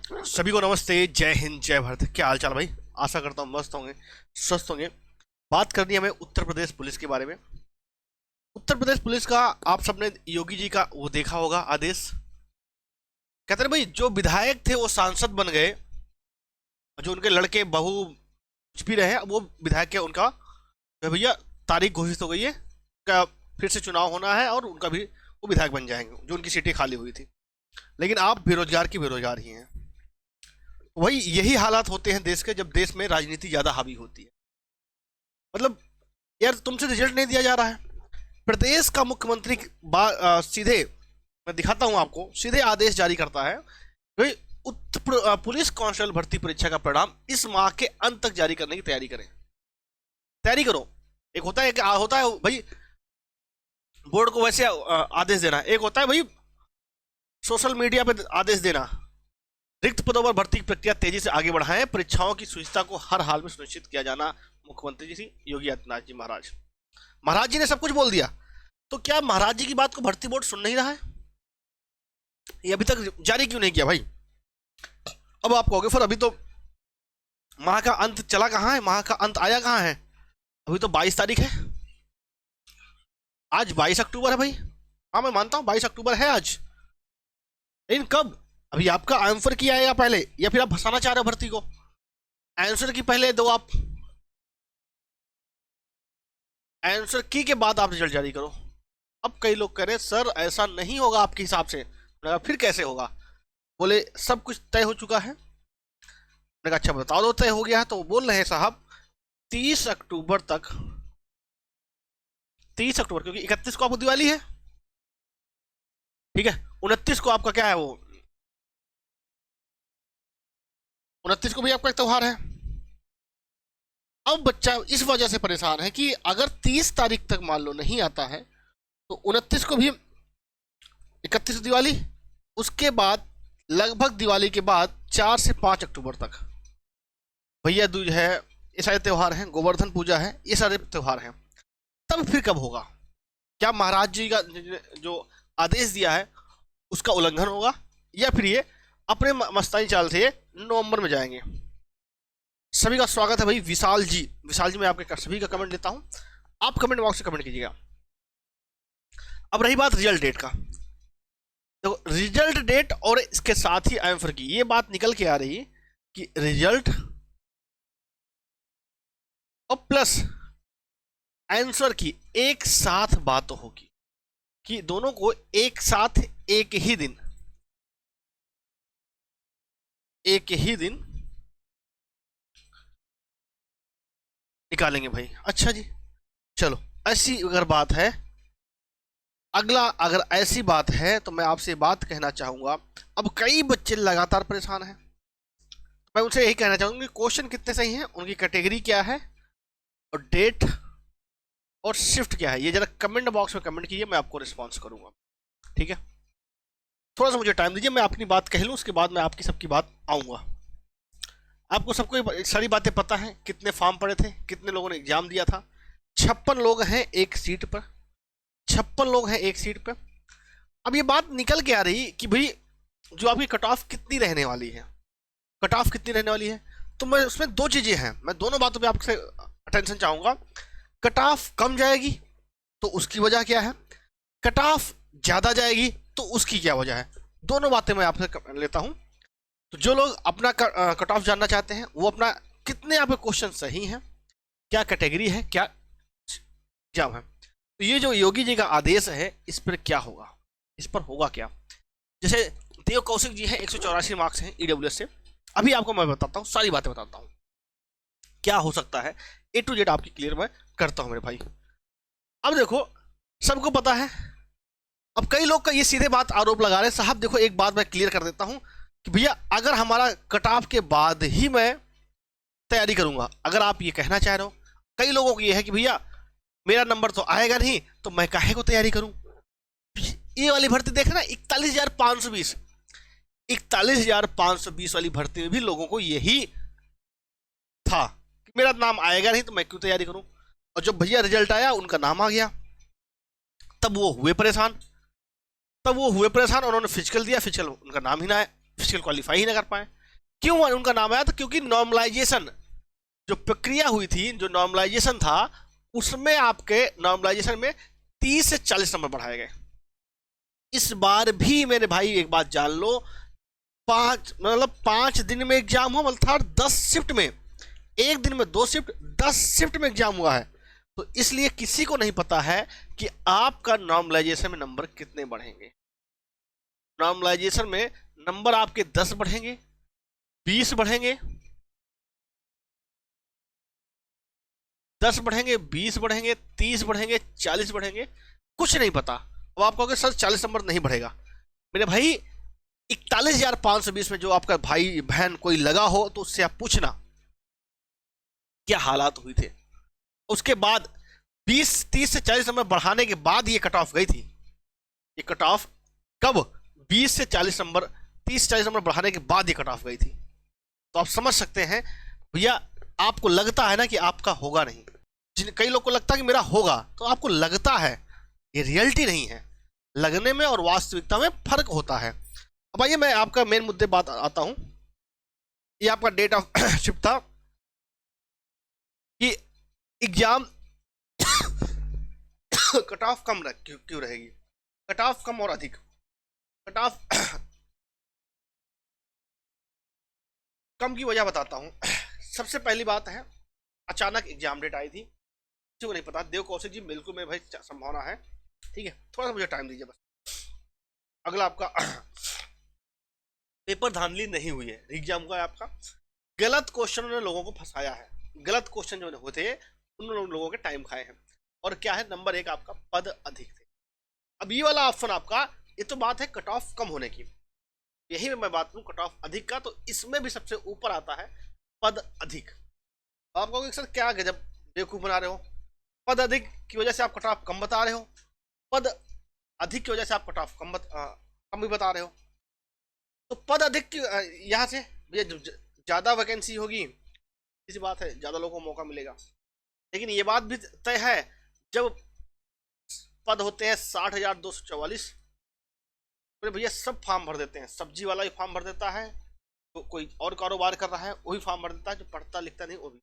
सभी को नमस्ते, जय हिंद, जय भारत। क्या हाल चाल भाई? आशा करता हूँ मस्त होंगे, स्वस्थ होंगे। बात करनी है हमें उत्तर प्रदेश पुलिस के बारे में। उत्तर प्रदेश पुलिस का आप सबने योगी जी का वो देखा होगा आदेश। कहते हैं भाई जो विधायक थे वो सांसद बन गए, जो उनके लड़के बहू कुछ भी रहे वो विधायक के, उनका भैया तारीख घोषित हो गई है, का फिर से चुनाव होना है और उनका भी वो विधायक बन जाएंगे जो उनकी सीटें खाली हुई थी। लेकिन आप बेरोजगार की बेरोजगार ही हैं। वही यही हालात होते हैं देश के, जब देश में राजनीति ज्यादा हावी होती है। मतलब यार तुमसे रिजल्ट नहीं दिया जा रहा है। प्रदेश का मुख्यमंत्री सीधे, मैं दिखाता हूं आपको, सीधे आदेश जारी करता है भाई पुलिस कांस्टेबल भर्ती परीक्षा का परिणाम इस माह के अंत तक जारी करने की तैयारी करें। तैयारी करो। एक होता है कि होता है भाई बोर्ड को वैसे आदेश देना, एक होता है भाई सोशल मीडिया पे आदेश देना। रिक्त पदों पर भर्ती की प्रक्रिया तेजी से आगे बढ़ाएं, परीक्षाओं की शुचिता को हर हाल में सुनिश्चित किया जाना। मुख्यमंत्री जी योगी आदित्यनाथ जी महाराज जी ने सब कुछ बोल दिया। तो क्या महाराज जी की बात को भर्ती बोर्ड सुन नहीं रहा है? ये अभी तक जारी क्यों नहीं किया भाई? अब आप कहोगे फिर अभी तो माह का अंत चला कहां है, माह का अंत आया कहां है? अभी तो 22 तारीख है, आज 22 अक्टूबर है भाई। हाँ मैं मानता हूं 22 अक्टूबर है आज, लेकिन कब? अभी आपका आंसर किया आएगा पहले, या फिर आप फंसाना चाह रहे हो भर्ती को? आंसर की पहले दो आप, आंसर की के बाद आप रिजल्ट जारी करो। अब कई लोग कह रहे हैं सर ऐसा नहीं होगा आपके हिसाब से। फिर कैसे होगा? बोले सब कुछ तय हो चुका है। मैंने कहा अच्छा बताओ दो तय हो गया है। तो बोल रहे हैं साहब 30 अक्टूबर तक, 30 अक्टूबर, क्योंकि 31 को आपको दिवाली है, ठीक है। 29 को आपका क्या है, वो 29 को भी आपका एक त्योहार है। अब बच्चा इस वजह से परेशान है कि अगर 30 तारीख तक मान लो नहीं आता है तो 29 को भी, 31 दिवाली, उसके बाद लगभग दिवाली के बाद 4 से 5 अक्टूबर तक भैया दूज है, ये सारे त्यौहार हैं, गोवर्धन पूजा है, ये सारे त्यौहार हैं। तब फिर कब होगा? क्या महाराज जी का जो आदेश दिया है उसका उल्लंघन होगा, या फिर ये अपने मस्तानी चाल से नवंबर में जाएंगे? सभी का स्वागत है भाई विशाल जी। विशाल जी मैं आपके सभी का कमेंट लेता हूं, आप कमेंट बॉक्स में कमेंट कीजिएगा। अब रही बात रिजल्ट डेट का, तो रिजल्ट डेट और इसके साथ ही आंसर की ये बात निकल के आ रही है कि रिजल्ट और प्लस आंसर की एक साथ बात होगी, कि दोनों को एक साथ एक ही दिन निकालेंगे भाई। अच्छा जी, चलो ऐसी अगर बात है, अगला अगर ऐसी बात है तो मैं आपसे बात कहना चाहूंगा। अब कई बच्चे लगातार परेशान हैं, मैं उनसे यही कहना चाहूंगा कि क्वेश्चन कितने सही हैं, उनकी कैटेगरी क्या है और डेट और शिफ्ट क्या है, ये जरा कमेंट बॉक्स में कमेंट कीजिए, मैं आपको रिस्पॉन्स करूंगा, ठीक है। थोड़ा सा मुझे टाइम दीजिए, मैं अपनी बात कह लूँ, उसके बाद मैं आपकी सबकी बात आऊंगा। आपको सबको सारी बातें पता है, कितने फॉर्म पड़े थे, कितने लोगों ने एग्जाम दिया था। 56 लोग हैं एक सीट पर, 56 लोग हैं एक सीट पर। अब ये बात निकल के आ रही कि भाई जो आपकी कट ऑफ कितनी रहने वाली है, कट ऑफ कितनी रहने वाली है, तो मैं उसमें दो चीजें हैं, मैं दोनों बातों पे आपसे अटेंशन चाहूंगा। कट ऑफ कम जाएगी तो उसकी वजह क्या है, कट ऑफ ज्यादा जाएगी तो उसकी क्या वजह है, दोनों बातें मैं आपसे लेता हूं। तो जो लोग अपना कट ऑफ जानना चाहते हैं वो अपना कितने आपके क्वेश्चन सही हैं, क्या कैटेगरी है, क्या एग्जाम है, तो ये जो योगी जी का आदेश है इस पर क्या होगा, इस पर होगा क्या। जैसे देव कौशिक जी हैं, 184 मार्क्स हैं ईडब्ल्यूएस से। अभी आपको मैं बताता हूँ, सारी बातें बताता हूँ क्या हो सकता है, ए टू जेड आपकी क्लियर मैं करता हूं मेरे भाई। अब देखो सबको पता है, अब कई लोग का ये सीधे बात आरोप लगा रहे हैं, साहब देखो एक बात मैं क्लियर कर देता हूं कि भैया अगर हमारा कट ऑफ के बाद ही मैं तैयारी करूंगा, अगर आप ये कहना चाह रहे हो, कई लोगों को ये है कि भैया मेरा नंबर तो आएगा नहीं तो मैं काहे को तैयारी करूं। ये वाली भर्ती देखना 41,520, 41,520 वाली भर्ती में भी लोगों को यही था कि मेरा नाम आएगा नहीं तो मैं क्यों तैयारी करूं। और जब भैया रिजल्ट आया उनका नाम आ गया, तब वो हुए परेशान, उन्होंने फिजिकल दिया, फिजिकल उनका नाम ही ना आया। फिजिकल क्वालिफाई ही ना कर पाए। क्यों उनका नाम आया? तो क्योंकि नॉर्मलाइजेशन जो प्रक्रिया हुई थी, जो नॉर्मलाइजेशन था, उसमें आपके नॉर्मलाइजेशन में 30 से 40 नंबर बढ़ाए गए। इस बार भी मेरे भाई एक बात जान लो, 5 दिन में एग्जाम हो, मतलब 10 शिफ्ट में, एक दिन में 2 शिफ्ट, 10 शिफ्ट में एग्जाम हुआ है। तो इसलिए किसी को नहीं पता है कि आपका नॉर्मलाइजेशन में नंबर कितने बढ़ेंगे। नॉर्मलाइजेशन में नंबर आपके 10 बढ़ेंगे, 20 बढ़ेंगे, 10 बढ़ेंगे, 20 बढ़ेंगे, 30 बढ़ेंगे, 40 बढ़ेंगे, कुछ नहीं पता। अब आप कहोगे सर 40 नंबर नहीं बढ़ेगा। मेरे भाई 41,520 में जो आपका भाई बहन कोई लगा हो तो उससे आप पूछना क्या हालात हुए थे। उसके बाद 20, 30 से 40 नंबर बढ़ाने के बाद ये कट ऑफ गई थी। ये कट ऑफ कब? 20 से 40 नंबर, 30-40 नंबर बढ़ाने के बाद ये कट ऑफ गई थी। तो आप समझ सकते हैं भैया, आपको लगता है ना कि आपका होगा नहीं। जिन कई लोग को लगता है कि मेरा होगा, तो आपको लगता है, ये रियलिटी नहीं है। लगने में और वास्तविकता में फर्क होता है। अब आइए मैं आपका मेन मुद्दे बात आता हूं। ये आपका डेट ऑफ शिफ्ट था कि एग्जाम कट ऑफ कम क्यों रहेगी? कट ऑफ कम और अधिक, कट ऑफ कम की वजह बताता हूं। सबसे पहली बात है, अचानक एग्जाम डेट आई थी, किसी को नहीं पता। देव कौशिक जी बिल्कुल मेरे भाई संभावना है, ठीक है, थोड़ा सा मुझे टाइम दीजिए बस। अगला आपका पेपर धांधली नहीं हुई है, एग्जाम का आपका गलत क्वेश्चन ने लोगों को फंसाया है। गलत क्वेश्चन जो होते उन लोगों के टाइम खाए हैं। और क्या है, नंबर 1 आपका पद अधिक थे। अब ये वाला ऑप्शन आपका, ये तो बात है कट ऑफ कम होने की, यही मैं बात करूं कट ऑफ अधिक का, तो इसमें भी सबसे ऊपर आता है पद अधिक। आप कहोगे सर क्या गजब बेवकूफ बना रहे हो, पद अधिक की वजह से आप कट ऑफ कम बता रहे हो, पद अधिक की वजह से आप कट ऑफ कम भी बता रहे हो। तो पद अधिक की यहाँ से भैया ज्यादा वैकेंसी होगी, इसी बात है, ज्यादा लोगों को मौका मिलेगा। लेकिन ये बात भी तय है, जब पद होते हैं 60,244, तो भैया सब फॉर्म भर देते हैं। सब्जी वाला भी फॉर्म भर देता है, तो कोई और कारोबार कर रहा है वही फॉर्म भर देता है, जो पढ़ता लिखता नहीं वो भी।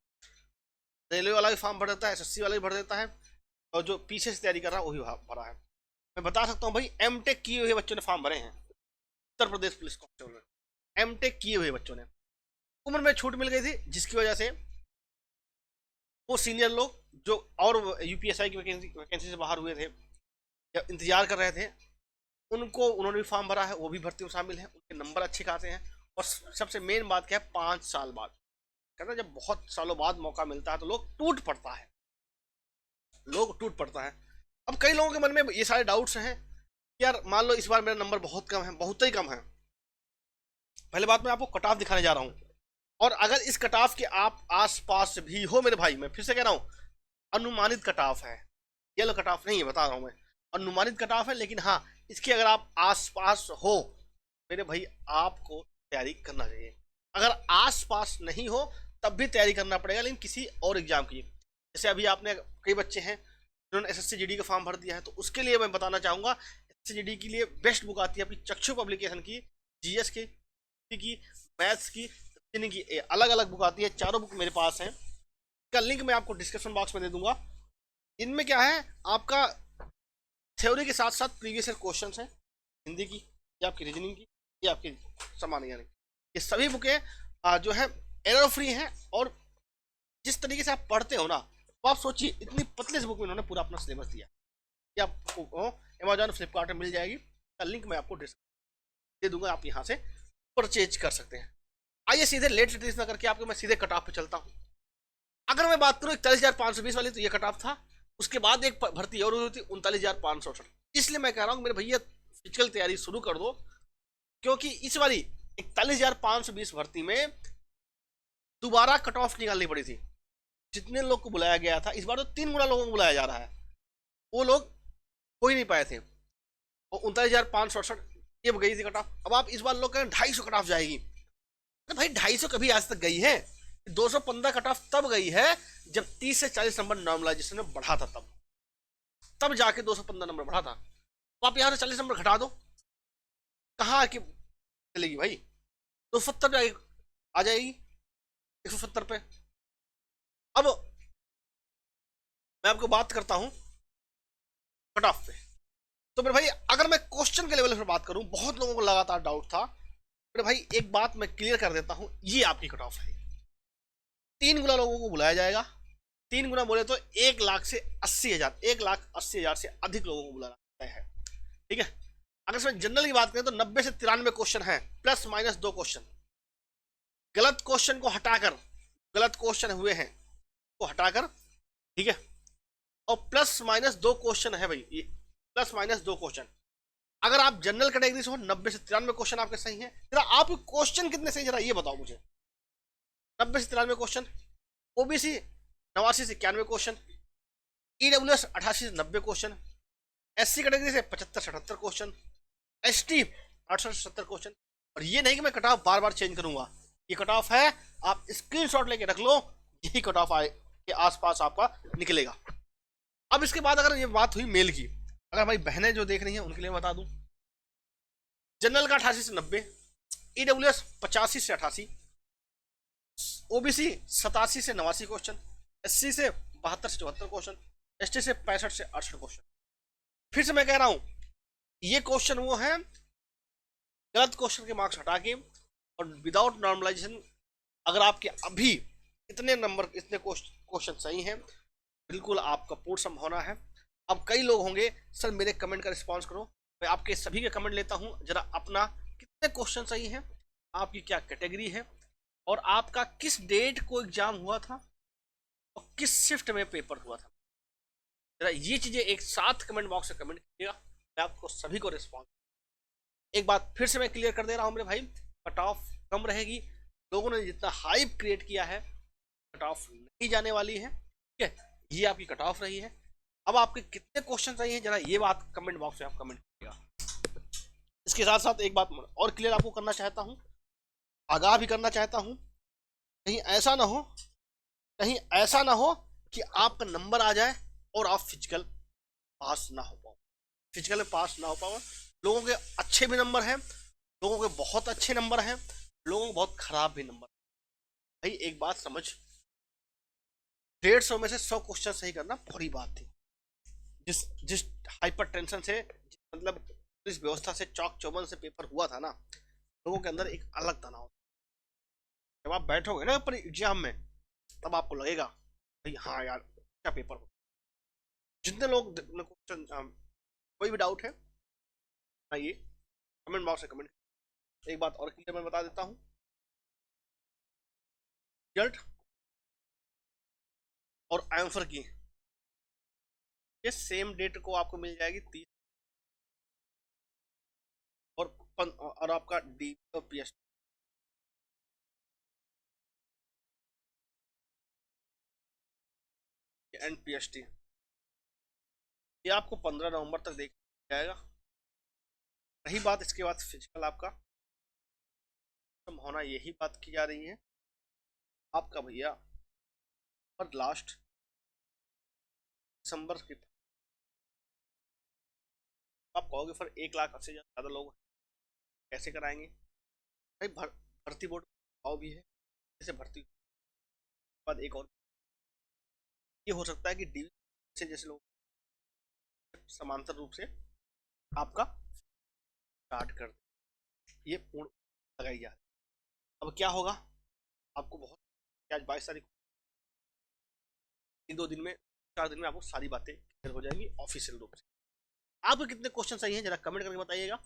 रेलवे वाला भी फॉर्म भर देता है, एसएससी वाला भी भर देता है, और जो पीछे से तैयारी कर रहा है वो भी भरा है। मैं बता सकता हूँ भाई, एमटेक किए हुए बच्चों ने फॉर्म भरे हैं उत्तर प्रदेश पुलिस कांस्टेबल में। एमटेक किए हुए बच्चों ने, उम्र में छूट मिल गई थी, जिसकी वजह से वो सीनियर लोग जो और यूपीएसआई की वैकेंसी से बाहर हुए थे या इंतजार कर रहे थे, उनको उन्होंने भी फॉर्म भरा है, वो भी भर्ती में शामिल है, उनके नंबर अच्छे खासे हैं। और सबसे मेन बात क्या है, 5 साल बाद, कहते हैं जब बहुत सालों बाद मौका मिलता है तो लोग टूट पड़ता है, लोग टूट पड़ता है। अब कई लोगों के मन में ये सारे डाउट्स हैं, यार मान लो इस बार मेरा नंबर बहुत कम है, बहुत ही कम है। पहले बात मैं आपको कट ऑफ दिखाने जा रहा हूँ, और अगर इस कट ऑफ के आप आसपास भी हो मेरे भाई, मैं फिर से कह रहा हूँ, अनुमानित कट ऑफ है, ये लो कट ऑफ नहीं है, बता रहा हूँ मैं, अनुमानित कट ऑफ है। लेकिन हाँ, इसके अगर आप आसपास हो मेरे भाई, आपको तैयारी करना चाहिए। अगर आसपास नहीं हो तब भी तैयारी करना पड़ेगा, लेकिन किसी और एग्जाम की। जैसे अभी आपने, कई बच्चे हैं जिन्होंने एसएससी जीडी का फॉर्म भर दिया है, तो उसके लिए मैं बताना चाहूंगा, एसएससी जीडी के लिए बेस्ट बुक आती है अपनी चक्षु पब्लिकेशन की, जीएस की, मैथ्स की, की अलग अलग बुक आती है। चारों बुक मेरे पास हैं, इसका लिंक मैं आपको डिस्क्रिप्शन बॉक्स में दे दूंगा। इनमें क्या है, आपका थ्योरी के साथ साथ प्रीवियस ईयर क्वेश्चंस हैं, हिंदी की या आपकी रीजनिंग की या आपकी सामान्य ज्ञान की। ये सभी बुकें जो है एरर फ्री हैं, और जिस तरीके से आप पढ़ते हो ना, तो आप सोचिए इतनी पतले से बुक में उन्होंने पूरा अपना सिलेबस दिया। ये आपको अमेजॉन फ्लिपकार्ट में मिल जाएगी, का लिंक मैं आपको दे दूंगा, आप यहाँ से परचेज कर सकते हैं। आइए सीधे लेट से ना करके आपको मैं सीधे कट ऑफ पे चलता हूँ। अगर मैं बात करूँ 41,520 वाली, तो ये कट ऑफ था। उसके बाद एक भर्ती और हुई थी 39,568। इसलिए मैं कह रहा हूँ मेरे भैया फिजिकल तैयारी शुरू कर दो, क्योंकि इस वाली 41,520 भर्ती में दोबारा कट ऑफ निकालनी पड़ी थी। जितने लोग को बुलाया गया था, इस बार तो 3 गुना लोगों को बुलाया जा रहा है, वो लोग हो ही नहीं पाए थे। और 39,568 ये गई थी कट ऑफ। अब आप इस बार लोग कहें 250 कट ऑफ जाएगी, तो भाई 250 कभी आज तक गई है? 215 कट ऑफ तब गई है जब 30 से 40 नंबर नॉर्मलाइजेशन में बढ़ा था, तब जाके 215 नंबर बढ़ा था। तो आप यहाँ से 40 नंबर घटा दो, कहाँ की चलेगी भाई? 270 पे आ जाएगी, 170 पे। अब मैं आपको बात करता हूं कट ऑफ पे। तो मेरे भाई अगर मैं क्वेश्चन के लेवल पर बात करूं, बहुत लोगों को लगातार डाउट था मेरे भाई, एक बात मैं क्लियर कर देता हूं, ये आपकी कट ऑफ है। 3 गुना लोगों को बुलाया जाएगा, 3 गुना बोले तो 1,80,000, 1,80,000 से अधिक लोगों को बुलाना है, ठीक है। अगर इसमें जनरल की बात करें तो 90 से 93 क्वेश्चन है, प्लस माइनस 2 क्वेश्चन। गलत क्वेश्चन को हटाकर, गलत क्वेश्चन हुए हैं को हटाकर, ठीक है, और प्लस माइनस 2 क्वेश्चन है भाई, ये प्लस माइनस 2 क्वेश्चन। अगर आप जनरल कैटेगरी से हो, 90 से 93 क्वेश्चन आपके सही हैं। जरा आप क्वेश्चन कितने सही, जरा ये बताओ मुझे। 90 से 93 क्वेश्चन, ओबीसी 89 से 91 क्वेश्चन, ईडब्ल्यूएस 88 से 90 क्वेश्चन, एससी कैटेगरी से 75 से 78 क्वेश्चन, एसटी 68 से 70 क्वेश्चन। और ये नहीं कि मैं कट ऑफ बार बार चेंज करूंगा, ये कट ऑफ है, आप स्क्रीनशॉट लेके रख लो, यही कट ऑफ के आसपास आपका निकलेगा। अब इसके बाद अगर ये बात हुई मेल की, अगर हमारी बहनें जो देख रही हैं उनके लिए बता दूं, जनरल का 88 से 90, ईडब्ल्यूएस 85 से 88, ओबीसी 87 से 89 क्वेश्चन, एससी से 72 से 74 क्वेश्चन, एसटी से 65 से 68 क्वेश्चन। फिर से मैं कह रहा हूं, ये क्वेश्चन वो है गलत क्वेश्चन के मार्क्स हटा के और विदाउट नॉर्मलाइजेशन। अगर आपके अभी इतने नंबर, इतने क्वेश्चन सही हैं, बिल्कुल आपका पूर्ण संभावना है। अब कई लोग होंगे सर मेरे कमेंट का रिस्पॉन्स करो, मैं आपके सभी के कमेंट लेता हूं, जरा अपना कितने क्वेश्चन सही हैं, आपकी क्या कैटेगरी है, और आपका किस डेट को एग्जाम हुआ था और किस शिफ्ट में पेपर हुआ था। जरा ये चीजें एक साथ कमेंट बॉक्स में कमेंट कीजिएगा, मैं आपको सभी को रिस्पॉन्स। एक बात फिर से मैं क्लियर कर दे रहा हूं मेरे भाई, कट ऑफ कम रहेगी। लोगों ने जितना हाइप क्रिएट किया है, कट ऑफ नहीं जाने वाली है, ठीक है। ये आपकी कट ऑफ रही है। अब आपके कितने क्वेश्चन चाहिए, जरा ये बात कमेंट बॉक्स में आप कमेंट कीजिएगा। इसके साथ साथ एक बात और क्लियर आपको करना चाहता हूं, आगाह भी करना चाहता हूं, कहीं ऐसा ना हो, कहीं ऐसा ना हो कि आपका नंबर आ जाए और आप फिजिकल पास ना हो पाओ, फिजिकल में पास ना हो पाओ। लोगों के अच्छे भी नंबर हैं, लोगों के बहुत अच्छे नंबर हैं, लोगों के बहुत खराब भी नंबर। भाई एक बात समझ, 150 में से 100 क्वेश्चन सही करना बड़ी बात थी। जिस जिस हाइपर टेंशन से, मतलब पुलिस व्यवस्था से, चौक चौबंद से पेपर हुआ था ना, लोगों के अंदर एक अलग तनाव। जब आप बैठोगे ना पर एग्जाम में, तब आपको लगेगा भाई हाँ यार क्या पेपर हो। जितने लोग क्वेश्चन, कोई भी डाउट है ये कमेंट बॉक्स में कमेंट। एक बात और क्लियर मैं बता देता हूं, रिजल्ट और आंसर की ये सेम डेट को आपको मिल जाएगी 30, और आपका डी और पीएस एंड पीएसटी ये आपको 15 नवंबर तक देख जाएगा। रही बात इसके बाद फिजिकल, आपका होना, यही बात की जा रही है आपका भैया, और लास्ट दिसंबर की। आप कहोगे फिर 1,80,000 से ज़्यादा लोग कैसे कराएंगे। भाई भर्ती बोर्ड भाव भी है, जैसे भर्ती बाद एक और ये हो सकता है कि डी से जैसे लोग समांतर रूप से आपका स्टार्ट कर दे, ये पूर्ण लगाई जा रही है। अब क्या होगा, आपको बहुत, आज 22 तारीख, 2 दिन में, 4 दिन में आपको सारी बातें क्लियर हो जाएंगी ऑफिशियल रूप से। आपको कितने क्वेश्चन सही हैं जरा कमेंट करके बताइएगा।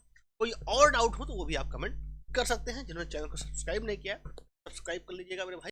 कोई और डाउट हो तो वो भी आप कमेंट कर सकते हैं। जिन्होंने चैनल को सब्सक्राइब नहीं किया, सब्सक्राइब कर लीजिएगा मेरे भाई।